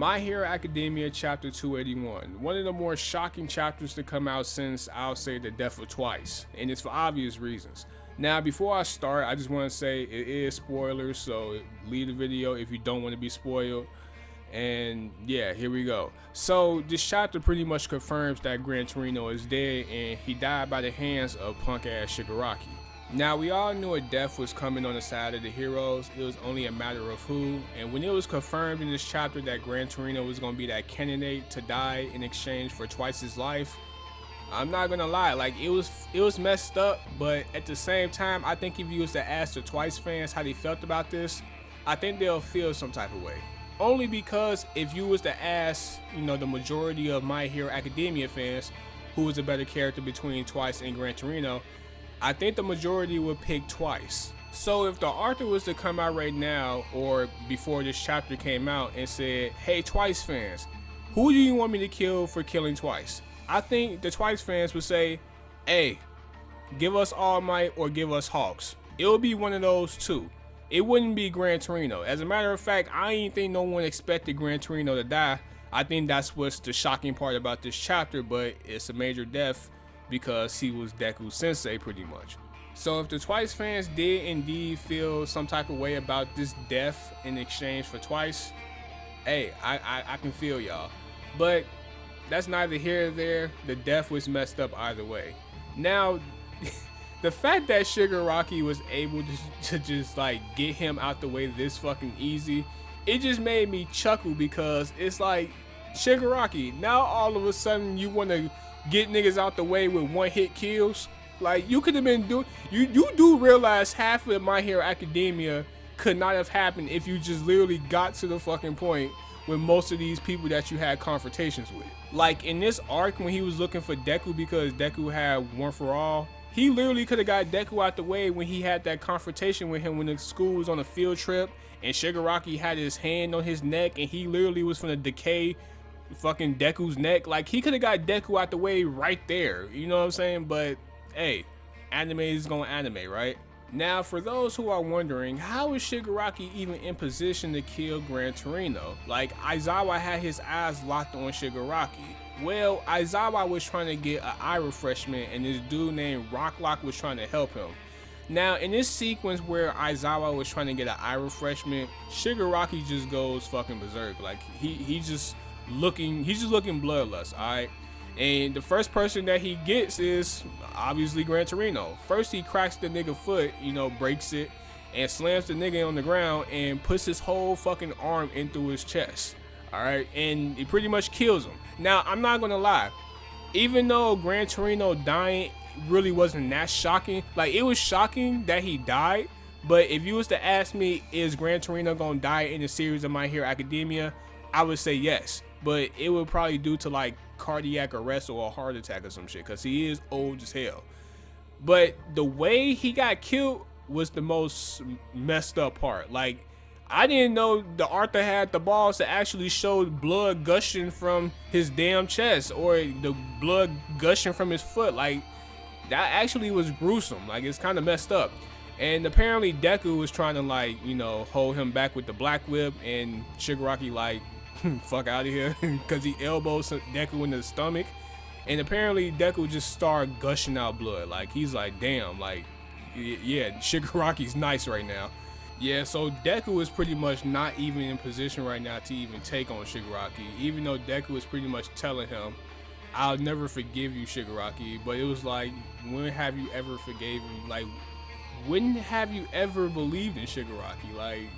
My Hero Academia Chapter 281. One of the more shocking chapters to come out since, I'll say, the death of Twice, and it's for obvious reasons. Now, before I start, I just want to say it is spoilers, so leave the video if you don't want to be spoiled. And yeah, here we go. So this chapter pretty much confirms that Gran Torino is dead, and he died by the hands of punk ass Shigaraki. Now, we all knew a death was coming on the side of the heroes. It was only a matter of who. And when it was confirmed in this chapter that Gran Torino was going to be that candidate to die in exchange for Twice's life, I'm not gonna lie, like it was messed up. But at the same time, I think if you was to ask the Twice fans how they felt about this, I think they'll feel some type of way. Only because if you was to ask, the majority of My Hero Academia fans who was a better character between Twice and Gran Torino, I think the majority would pick Twice. So if the author was to come out right now or before this chapter came out and said, hey Twice fans, who do you want me to kill for killing Twice? I think the Twice fans would say, hey, give us All Might or give us Hawks. It would be one of those two. It wouldn't be Gran Torino. As a matter of fact, I ain't think no one expected Gran Torino to die. I think that's what's the shocking part about this chapter, but it's a major death because he was Deku Sensei pretty much. So if the Twice fans did indeed feel some type of way about this death in exchange for Twice, hey, I can feel y'all. But that's neither here nor there. The death was messed up either way. Now, the fact that Shigaraki was able to just like get him out the way this fucking easy, it just made me chuckle because it's like, Shigaraki, now all of a sudden you want to get niggas out the way with one hit kills. Like, you could have been doing, you do realize half of My Hero Academia could not have happened if you just literally got to the fucking point with most of these people that you had confrontations with. Like in this arc when he was looking for Deku because Deku had One For All, he literally could have got Deku out the way when he had that confrontation with him when the school was on a field trip and Shigaraki had his hand on his neck and he literally was finna decay fucking Deku's neck. Like, he could have got Deku out the way right there, you know what I'm saying? But hey, anime is gonna anime, right? Now, for those who are wondering, how is Shigaraki even in position to kill Gran Torino? Like, Aizawa had his eyes locked on Shigaraki. Well, Aizawa was trying to get an eye refreshment and this dude named Rocklock was trying to help him. Now, in this sequence where Aizawa was trying to get an eye refreshment, Shigaraki just goes fucking berserk. Like, he's just looking bloodlust, alright? And the first person that he gets is obviously Gran Torino. First he cracks the nigga foot, breaks it, and slams the nigga on the ground and puts his whole fucking arm in through his chest. Alright, and he pretty much kills him. Now, I'm not gonna lie, even though Gran Torino dying really wasn't that shocking, like, it was shocking that he died, but if you was to ask me, is Gran Torino gonna die in the series of My Hero Academia, I would say yes. But it would probably due to like cardiac arrest or a heart attack or some shit, because he is old as hell. But the way he got killed was the most messed up part. Like, I didn't know the Arthur had the balls to actually show blood gushing from his damn chest or the blood gushing from his foot. Like, that actually was gruesome. Like, it's kind of messed up. And apparently Deku was trying to like, hold him back with the Black Whip, and Shigaraki like, fuck out of here, because he elbows Deku in the stomach, and apparently Deku just started gushing out blood. Like, he's like, damn, like, yeah, Shigaraki's nice right now. Yeah, so Deku is pretty much not even in position right now to even take on Shigaraki, even though Deku is pretty much telling him, I'll never forgive you, Shigaraki. But it was like, when have you ever forgave him? Like, when have you ever believed in Shigaraki? Like,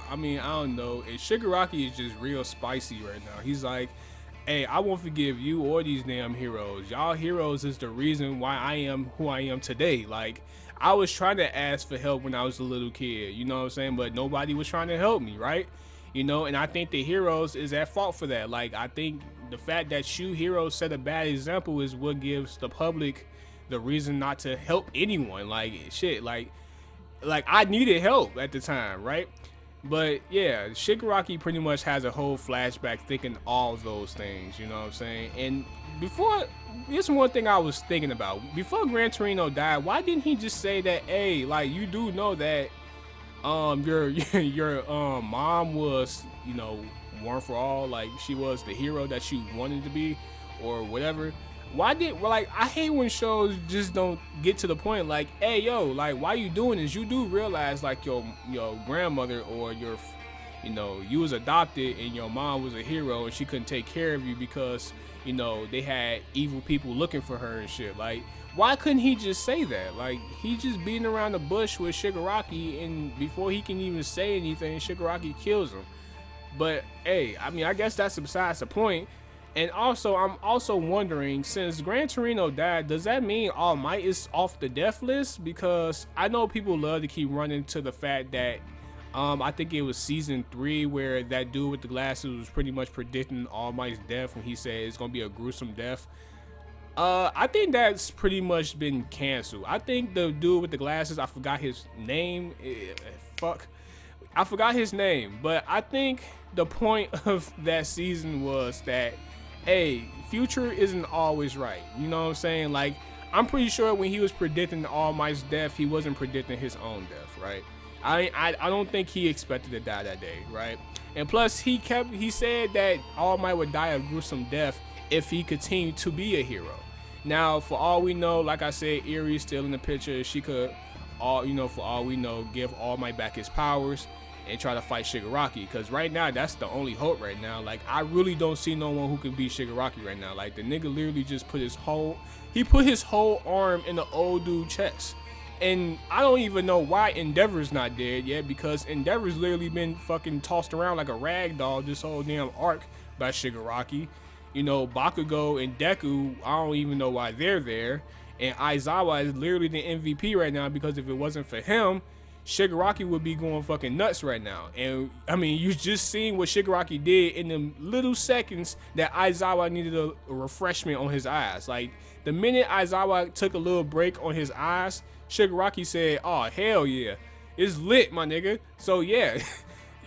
I mean, I don't know. And Shigaraki is just real spicy right now. He's like, hey, I won't forgive you or these damn heroes. Y'all heroes is the reason why I am who I am today. Like, I was trying to ask for help when I was a little kid, you know what I'm saying? But nobody was trying to help me, right? And I think the heroes is at fault for that. Like, I think the fact that you heroes set a bad example is what gives the public the reason not to help anyone. Like, shit, like I needed help at the time, right? But yeah, Shigaraki pretty much has a whole flashback thinking all those things, you know what I'm saying? And here's one thing I was thinking about. Before Gran Torino died, why didn't he just say that, hey, like, you do know that your mom was, one for all, like she was the hero that she wanted to be, or whatever. Why did, well, like, I hate when shows just don't get to the point, like, hey yo, like, why you doing this? You do realize like your grandmother, or your, you know, you was adopted and your mom was a hero and she couldn't take care of you because, you know, they had evil people looking for her and shit. Like, why couldn't he just say that? Like, he just beating around the bush with Shigaraki, and before he can even say anything, Shigaraki kills him. But hey, I mean, I guess that's besides the point. And also, I'm also wondering, since Gran Torino died, does that mean All Might is off the death list? Because I know people love to keep running to the fact that I think it was season 3 where that dude with the glasses was pretty much predicting All Might's death when he said it's gonna be a gruesome death. I think that's pretty much been canceled. I think the dude with the glasses, I forgot his name. Fuck. I forgot his name, but I think the point of that season was that, hey, future isn't always right. You know what I'm saying? Like, I'm pretty sure when he was predicting All Might's death, he wasn't predicting his own death, right? I don't think he expected to die that day, right? And plus, he said that All Might would die a gruesome death if he continued to be a hero. Now, for all we know, like I said, Iri's still in the picture. She could, for all we know, give All Might back his powers and try to fight Shigaraki, because right now that's the only hope right now. Like, I really don't see no one who can beat Shigaraki right now. Like, the nigga literally just put his whole arm in the old dude's chest. And I don't even know why Endeavor's not dead yet, because Endeavor's literally been fucking tossed around like a rag doll this whole damn arc by Shigaraki. You know, Bakugo and Deku, I don't even know why they're there. And Aizawa is literally the MVP right now, because if it wasn't for him, Shigaraki would be going fucking nuts right now. And I mean, you just seen what Shigaraki did in the little seconds that Aizawa needed a refreshment on his eyes. Like, the minute Aizawa took a little break on his eyes, Shigaraki said, oh, hell yeah, it's lit, my nigga. So yeah,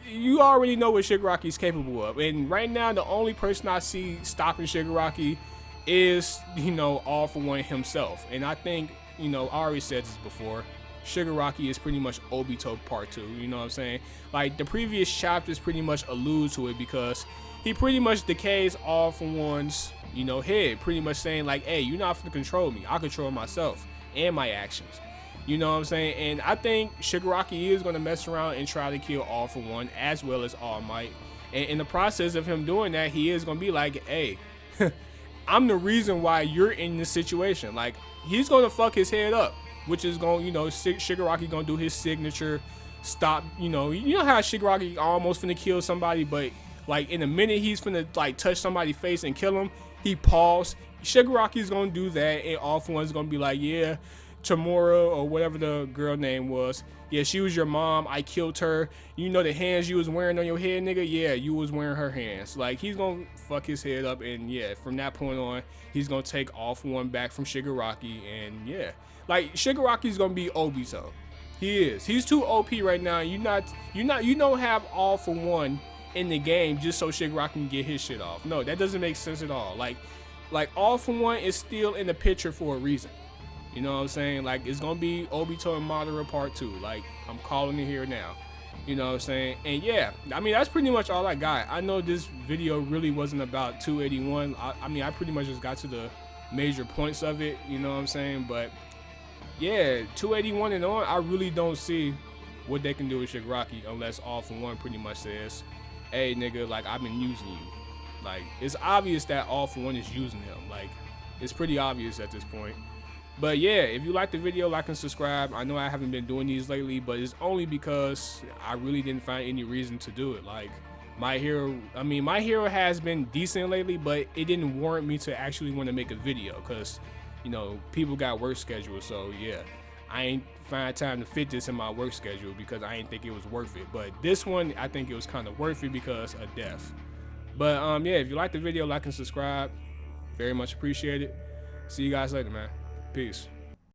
you already know what Shigaraki's capable of. And right now, the only person I see stopping Shigaraki is, you know, All For One himself. And I think, you know, I already said this before, Shigaraki is pretty much Obito Part 2, you know what I'm saying? Like, the previous chapters pretty much allude to it, because he pretty much decays All For One's, you know, head, pretty much saying like, hey, you're not gonna control me, I control myself and my actions. You know what I'm saying? And I think Shigaraki is going to mess around and try to kill All For One as well as All Might. And in the process of him doing that, he is going to be like, hey, I'm the reason why you're in this situation. Like, he's going to fuck his head up, which is going, you know, Shigaraki going to do his signature stop. You know how Shigaraki almost finna kill somebody, but like in a minute he's finna like touch somebody's face and kill him, he paused. Shigaraki's going to do that, and All For One's going to be like, yeah, Tamura, or whatever the girl name was, yeah, she was your mom, I killed her. You know the hands you was wearing on your head, nigga? Yeah, you was wearing her hands. Like, he's gonna fuck his head up, and yeah, from that point on, he's gonna take All For One back from Shigaraki. And yeah, like, Shigaraki's gonna be Obito. He is. He's too OP right now. You don't have All For One in the game just so Shigaraki can get his shit off. No, that doesn't make sense at all. Like All For One is still in the picture for a reason. You know what I'm saying? Like, it's gonna be Obito and Madara Part 2. Like, I'm calling it here now. You know what I'm saying? And yeah, I mean, that's pretty much all I got. I know this video really wasn't about 281. I mean, I pretty much just got to the major points of it. You know what I'm saying? But yeah, 281 and on, I really don't see what they can do with Shigaraki unless All For One pretty much says, hey, nigga, like, I've been using you. Like, it's obvious that All For One is using him. Like, it's pretty obvious at this point. But yeah, if you like the video, like and subscribe. I know I haven't been doing these lately, but it's only because I really didn't find any reason to do it. Like, My Hero has been decent lately, but it didn't warrant me to actually want to make a video, because, you know, people got work schedules. So yeah, I ain't find time to fit this in my work schedule because I didn't think it was worth it. But this one, I think it was kind of worth it because of death. But yeah, if you like the video, like and subscribe. Very much appreciated. See you guys later, man. Peace.